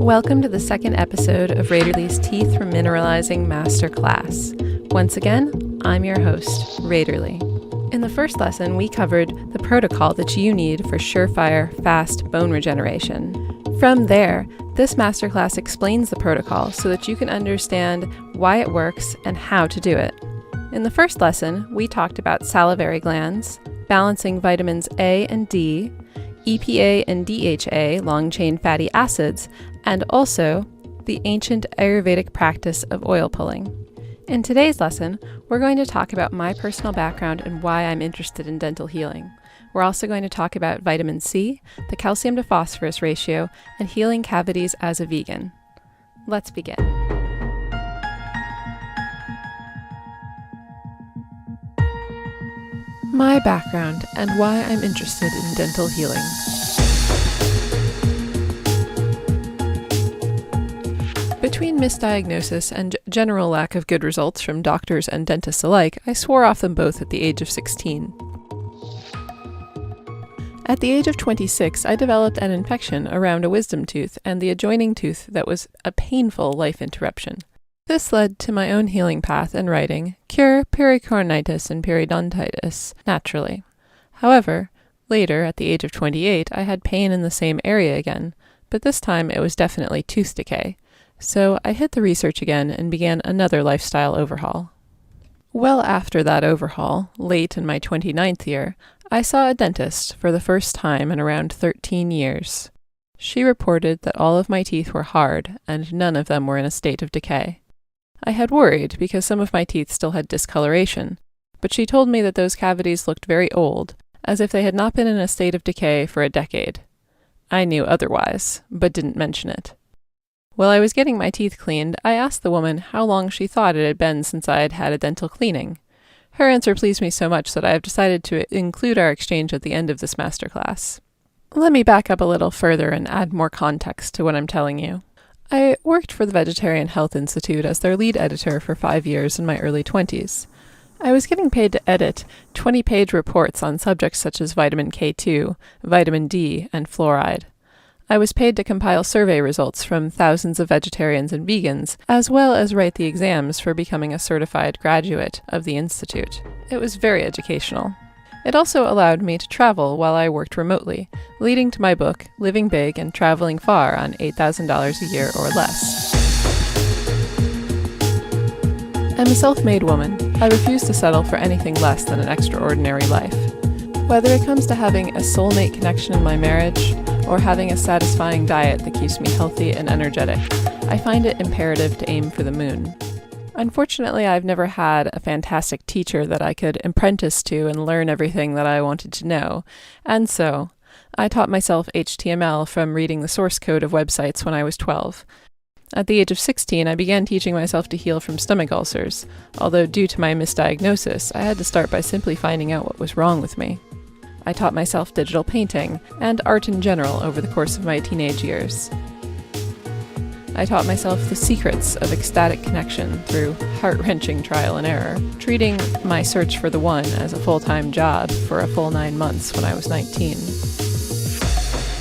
Welcome to the second episode of Raederle's Teeth Remineralizing Masterclass. Once again, I'm your host, Raederle. In the first lesson, we covered the protocol that you need for surefire, fast bone regeneration. From there, this masterclass explains the protocol so that you can understand why it works and how to do it. In the first lesson, we talked about salivary glands, balancing vitamins A and D, EPA and DHA, long-chain fatty acids, and also the ancient Ayurvedic practice of oil pulling. In today's lesson, we're going to talk about my personal background and why I'm interested in dental healing. We're also going to talk about vitamin C, the calcium to phosphorus ratio, and healing cavities as a vegan. Let's begin. My background and why I'm interested in dental healing. Between misdiagnosis and general lack of good results from doctors and dentists alike, I swore off them both at the age of 16. At the age of 26, I developed an infection around a wisdom tooth and the adjoining tooth that was a painful life interruption. This led to my own healing path and writing, Cure Pericoronitis and Periodontitis, naturally. However, later, at the age of 28, I had pain in the same area again, but this time it was definitely tooth decay. So I hit the research again and began another lifestyle overhaul. Well after that overhaul, late in my 29th year, I saw a dentist for the first time in around 13 years. She reported that all of my teeth were hard and none of them were in a state of decay. I had worried because some of my teeth still had discoloration, but she told me that those cavities looked very old, as if they had not been in a state of decay for a decade. I knew otherwise, but didn't mention it. While I was getting my teeth cleaned, I asked the woman how long she thought it had been since I had had a dental cleaning. Her answer pleased me so much that I have decided to include our exchange at the end of this masterclass. Let me back up a little further and add more context to what I'm telling you. I worked for the Vegetarian Health Institute as their lead editor for 5 years in my early 20s. I was getting paid to edit 20-page reports on subjects such as vitamin K2, vitamin D, and fluoride. I was paid to compile survey results from thousands of vegetarians and vegans, as well as write the exams for becoming a certified graduate of the Institute. It was very educational. It also allowed me to travel while I worked remotely, leading to my book, Living Big and Traveling Far on $8,000 a year or less. I'm a self-made woman. I refuse to settle for anything less than an extraordinary life. Whether it comes to having a soulmate connection in my marriage, or having a satisfying diet that keeps me healthy and energetic, I find it imperative to aim for the moon. Unfortunately, I've never had a fantastic teacher that I could apprentice to and learn everything that I wanted to know, and so I taught myself HTML from reading the source code of websites when I was 12. At the age of 16, I began teaching myself to heal from stomach ulcers, although due to my misdiagnosis, I had to start by simply finding out what was wrong with me. I taught myself digital painting and art in general over the course of my teenage years. I taught myself the secrets of ecstatic connection through heart-wrenching trial and error, treating my search for the one as a full-time job for a full 9 months when I was 19.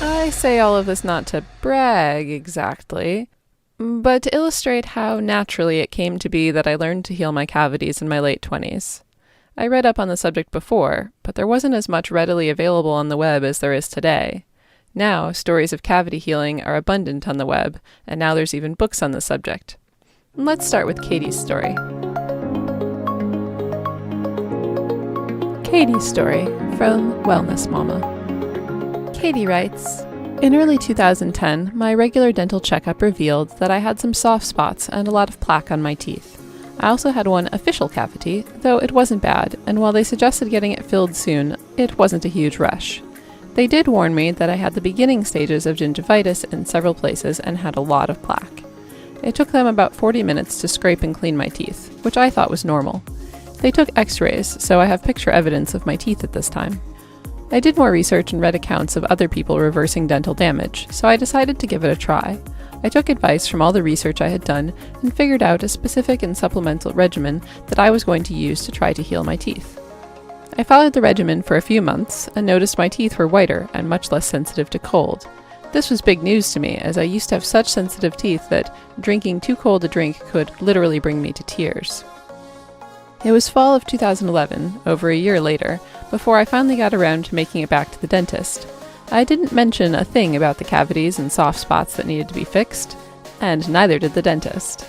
I say all of this not to brag exactly, but to illustrate how naturally it came to be that I learned to heal my cavities in my late 20s. I read up on the subject before, but there wasn't as much readily available on the web as there is today. Now, stories of cavity healing are abundant on the web, and now there's even books on the subject. Let's start with Katie's story. Katie's story from Wellness Mama. Katie writes, in early 2010, my regular dental checkup revealed that I had some soft spots and a lot of plaque on my teeth. I also had one official cavity, though it wasn't bad, and while they suggested getting it filled soon, it wasn't a huge rush. They did warn me that I had the beginning stages of gingivitis in several places and had a lot of plaque. It took them about 40 minutes to scrape and clean my teeth, which I thought was normal. They took x-rays, so I have picture evidence of my teeth at this time. I did more research and read accounts of other people reversing dental damage, so I decided to give it a try. I took advice from all the research I had done and figured out a specific and supplemental regimen that I was going to use to try to heal my teeth. I followed the regimen for a few months and noticed my teeth were whiter and much less sensitive to cold. This was big news to me, as I used to have such sensitive teeth that drinking too cold a drink could literally bring me to tears. It was fall of 2011, over a year later, before I finally got around to making it back to the dentist. I didn't mention a thing about the cavities and soft spots that needed to be fixed, and neither did the dentist.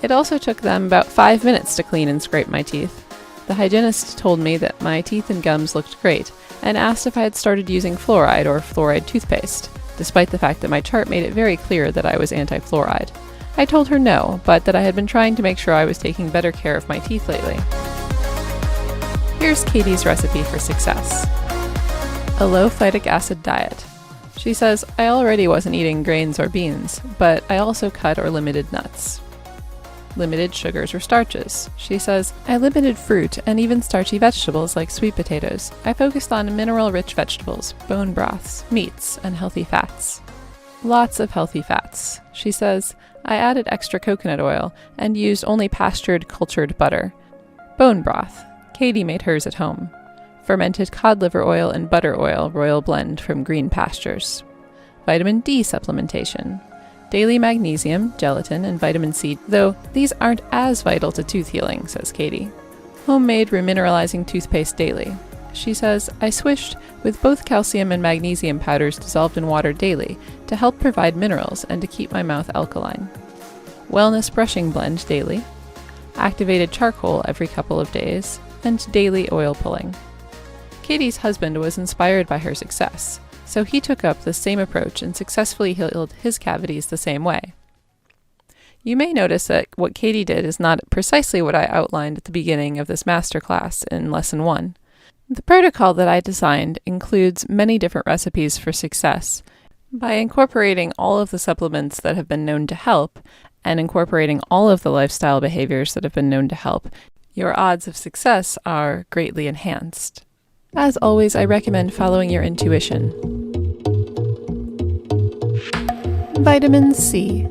It also took them about 5 minutes to clean and scrape my teeth. The hygienist told me that my teeth and gums looked great, and asked if I had started using fluoride or fluoride toothpaste, despite the fact that my chart made it very clear that I was anti-fluoride. I told her no, but that I had been trying to make sure I was taking better care of my teeth lately. Here's Katie's recipe for success. A low phytic acid diet. She says, I already wasn't eating grains or beans, but I also cut or limited nuts. Limited sugars or starches. She says, I limited fruit and even starchy vegetables like sweet potatoes. I focused on mineral-rich vegetables, bone broths, meats, and healthy fats. Lots of healthy fats. She says, I added extra coconut oil and used only pastured cultured butter. Bone broth. Katie made hers at home. Fermented cod liver oil and butter oil royal blend from green pastures. Vitamin D supplementation. Daily magnesium, gelatin, and vitamin C, though these aren't as vital to tooth healing, says Katie. Homemade Remineralizing toothpaste daily. She says, I swished with both calcium and magnesium powders dissolved in water daily to help provide minerals and to keep my mouth alkaline. Wellness brushing blend daily. Activated charcoal every couple of days, and daily oil pulling. Katie's husband was inspired by her success, so he took up the same approach and successfully healed his cavities the same way. You may notice that what Katie did is not precisely what I outlined at the beginning of this masterclass in Lesson 1. The protocol that I designed includes many different recipes for success. By incorporating all of the supplements that have been known to help, and incorporating all of the lifestyle behaviors that have been known to help, your odds of success are greatly enhanced. As always, I recommend following your intuition. Vitamin C.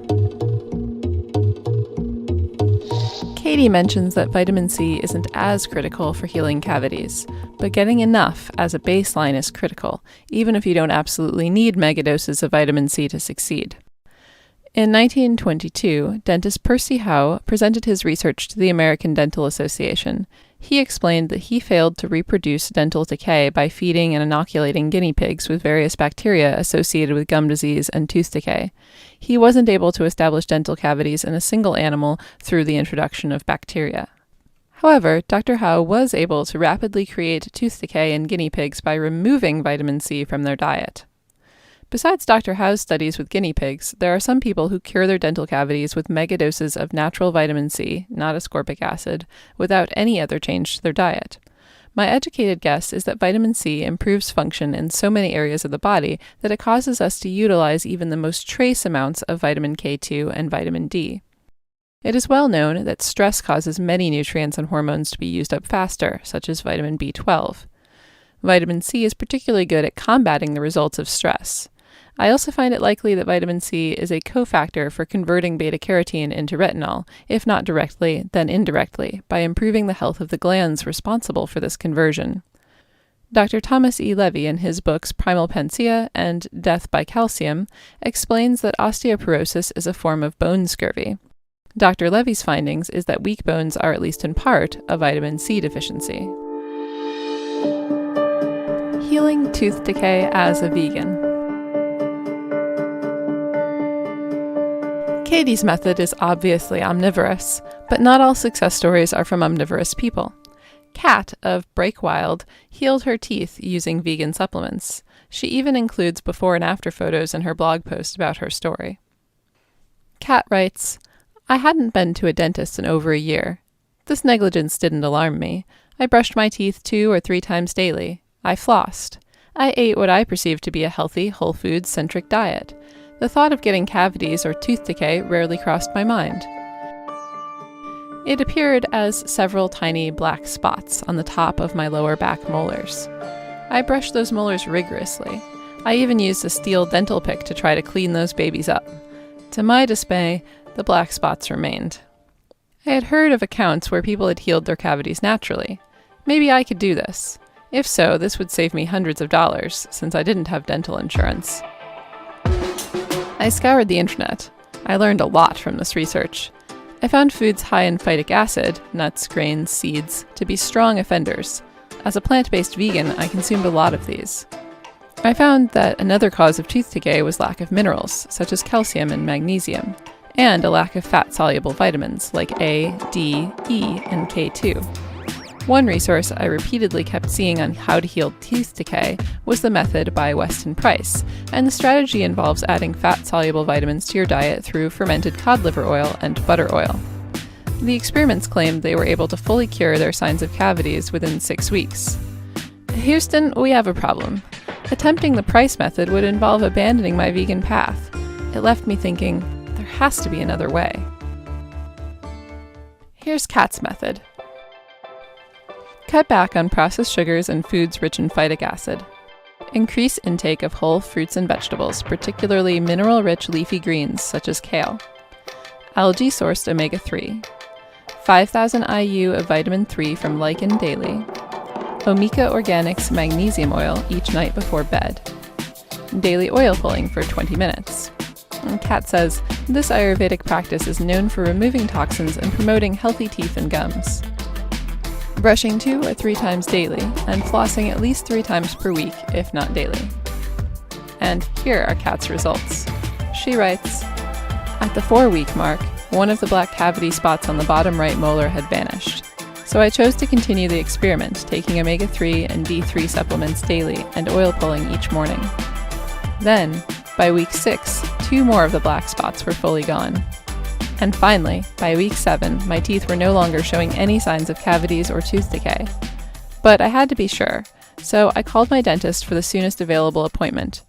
Katie mentions that vitamin C isn't as critical for healing cavities, but getting enough as a baseline is critical, even if you don't absolutely need megadoses of vitamin C to succeed. In 1922, dentist Percy Howe presented his research to the American Dental Association. He explained that he failed to reproduce dental decay by feeding and inoculating guinea pigs with various bacteria associated with gum disease and tooth decay. He wasn't able to establish dental cavities in a single animal through the introduction of bacteria. However, Dr. Howe was able to rapidly create tooth decay in guinea pigs by removing vitamin C from their diet. Besides Dr. Howe's studies with guinea pigs, there are some people who cure their dental cavities with megadoses of natural vitamin C, not ascorbic acid, without any other change to their diet. My educated guess is that vitamin C improves function in so many areas of the body that it causes us to utilize even the most trace amounts of vitamin K2 and vitamin D. It is well known that stress causes many nutrients and hormones to be used up faster, such as vitamin B12. Vitamin C is particularly good at combating the results of stress. I also find it likely that vitamin C is a cofactor for converting beta-carotene into retinol, if not directly, then indirectly, by improving the health of the glands responsible for this conversion. Dr. Thomas E. Levy, in his books Primal Panacea and Death by Calcium, explains that osteoporosis is a form of bone scurvy. Dr. Levy's findings is that weak bones are at least in part a vitamin C deficiency. Healing tooth decay as a vegan. Katie's method is obviously omnivorous, but not all success stories are from omnivorous people. Kat of Break Wild healed her teeth using vegan supplements. She even includes before and after photos in her blog post about her story. Kat writes, I hadn't been to a dentist in over a year. This negligence didn't alarm me. I brushed my teeth 2 or 3 times daily. I flossed. I ate what I perceived to be a healthy, whole foods-centric diet. The thought of getting cavities or tooth decay rarely crossed my mind. It appeared as several tiny black spots on the top of my lower back molars. I brushed those molars rigorously. I even used a steel dental pick to try to clean those babies up. To my dismay, the black spots remained. I had heard of accounts where people had healed their cavities naturally. Maybe I could do this. If so, this would save me hundreds of dollars, since I didn't have dental insurance. I scoured the internet. I learned a lot from this research. I found foods high in phytic acid, nuts, grains, seeds, to be strong offenders. As a plant-based vegan, I consumed a lot of these. I found that another cause of tooth decay was lack of minerals, such as calcium and magnesium, and a lack of fat-soluble vitamins like A, D, E, and K2. One resource I repeatedly kept seeing on how to heal tooth decay was the method by Weston Price, and the strategy involves adding fat-soluble vitamins to your diet through fermented cod liver oil and butter oil. The experiments claimed they were able to fully cure their signs of cavities within 6 weeks. Houston, we have a problem. Attempting the Price method would involve abandoning my vegan path. It left me thinking, there has to be another way. Here's Kat's method. Cut back on processed sugars and foods rich in phytic acid. Increase intake of whole fruits and vegetables, particularly mineral-rich leafy greens such as kale. Algae-sourced omega-3. 5,000 IU of vitamin 3 from lichen daily. Omega Organics magnesium oil each night before bed. Daily oil pulling for 20 minutes. And Kat says, this Ayurvedic practice is known for removing toxins and promoting healthy teeth and gums. Brushing 2 or 3 times daily, and flossing at least 3 times per week, if not daily. And here are Kat's results. She writes, at the 4-week mark, one of the black cavity spots on the bottom right molar had vanished. So I chose to continue the experiment, taking omega-3 and D3 supplements daily and oil pulling each morning. Then, by week 6, 2 more of the black spots were fully gone. And finally, by week 7, my teeth were no longer showing any signs of cavities or tooth decay. But I had to be sure, so I called my dentist for the soonest available appointment.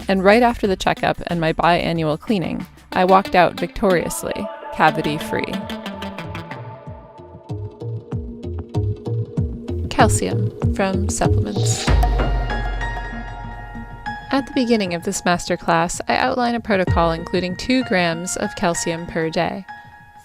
And right after the checkup and my biannual cleaning, I walked out victoriously, cavity-free. Calcium from supplements. At the beginning of this masterclass, I outline a protocol including 2 grams of calcium per day.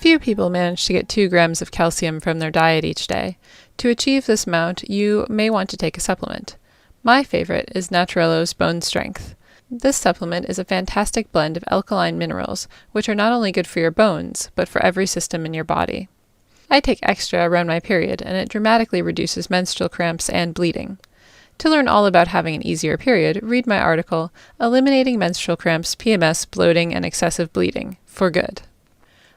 Few people manage to get 2 grams of calcium from their diet each day. To achieve this amount, you may want to take a supplement. My favorite is Naturello's Bone Strength. This supplement is a fantastic blend of alkaline minerals, which are not only good for your bones, but for every system in your body. I take extra around my period, and it dramatically reduces menstrual cramps and bleeding. To learn all about having an easier period, read my article, Eliminating Menstrual Cramps, PMS, Bloating, and Excessive Bleeding, for good.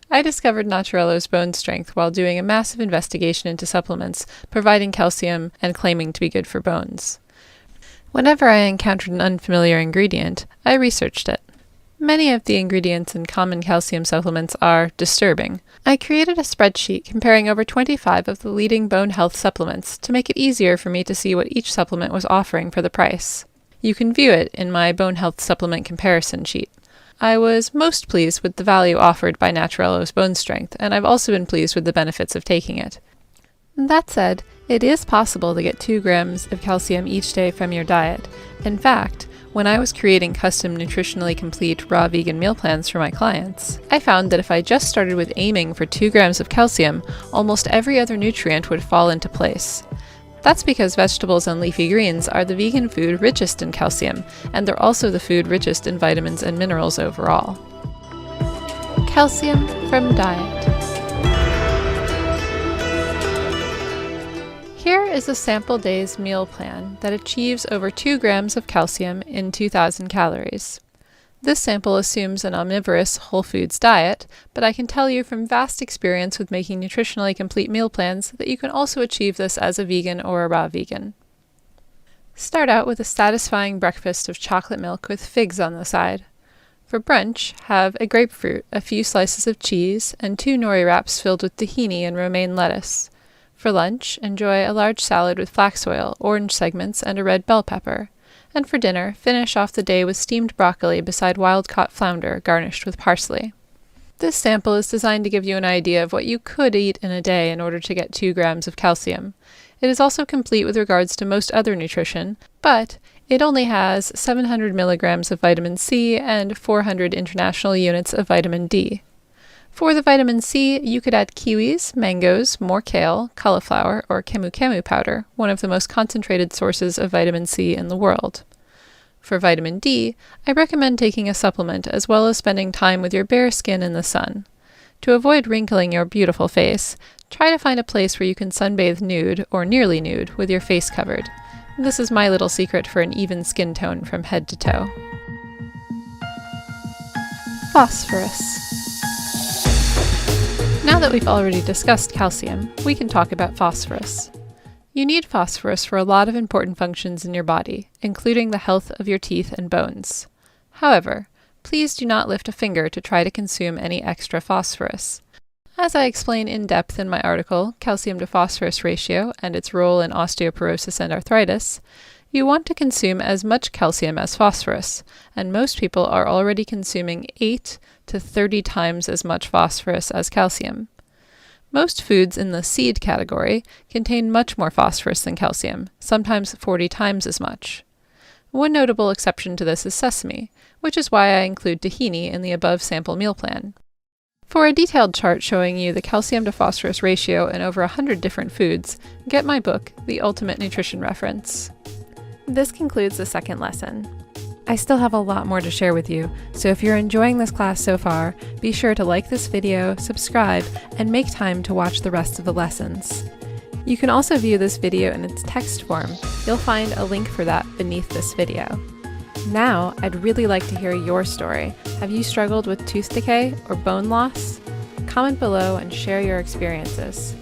I discovered Naturello's Bone Strength while doing a massive investigation into supplements, providing calcium and claiming to be good for bones. Whenever I encountered an unfamiliar ingredient, I researched it. Many of the ingredients in common calcium supplements are disturbing. I created a spreadsheet comparing over 25 of the leading bone health supplements to make it easier for me to see what each supplement was offering for the price. You can view it in my bone health supplement comparison sheet. I was most pleased with the value offered by Naturello's Bone Strength, and I've also been pleased with the benefits of taking it. That said, it is possible to get 2 grams of calcium each day from your diet. In fact, when I was creating custom nutritionally complete raw vegan meal plans for my clients, I found that if I just started with aiming for 2 grams of calcium, almost every other nutrient would fall into place. That's because vegetables and leafy greens are the vegan food richest in calcium, and they're also the food richest in vitamins and minerals overall. Calcium from diet. Here is a sample day's meal plan that achieves over 2 grams of calcium in 2,000 calories. This sample assumes an omnivorous whole foods diet, but I can tell you from vast experience with making nutritionally complete meal plans that you can also achieve this as a vegan or a raw vegan. Start out with a satisfying breakfast of chocolate milk with figs on the side. For brunch, have a grapefruit, a few slices of cheese, and 2 nori wraps filled with tahini and romaine lettuce. For lunch, enjoy a large salad with flax oil, orange segments, and a red bell pepper. And for dinner, finish off the day with steamed broccoli beside wild-caught flounder garnished with parsley. This sample is designed to give you an idea of what you could eat in a day in order to get 2 grams of calcium. It is also complete with regards to most other nutrition, but it only has 700 milligrams of vitamin C and 400 international units of vitamin D. For the vitamin C, you could add kiwis, mangoes, more kale, cauliflower, or kemu kemu powder, one of the most concentrated sources of vitamin C in the world. For vitamin D, I recommend taking a supplement as well as spending time with your bare skin in the sun. To avoid wrinkling your beautiful face, try to find a place where you can sunbathe nude or nearly nude with your face covered. This is my little secret for an even skin tone from head to toe. Phosphorus. Now that we've already discussed calcium, we can talk about phosphorus. You need phosphorus for a lot of important functions in your body, including the health of your teeth and bones. However, please do not lift a finger to try to consume any extra phosphorus. As I explain in depth in my article, Calcium to Phosphorus Ratio and its role in osteoporosis and arthritis, you want to consume as much calcium as phosphorus, and most people are already consuming 8 to 30 times as much phosphorus as calcium. Most foods in the seed category contain much more phosphorus than calcium, sometimes 40 times as much. One notable exception to this is sesame, which is why I include tahini in the above sample meal plan. For a detailed chart showing you the calcium to phosphorus ratio in over 100 different foods, get my book, The Ultimate Nutrition Reference. This concludes the second lesson. I still have a lot more to share with you, so if you're enjoying this class so far, be sure to like this video, subscribe, and make time to watch the rest of the lessons. You can also view this video in its text form. You'll find a link for that beneath this video. Now, I'd really like to hear your story. Have you struggled with tooth decay or bone loss? Comment below and share your experiences.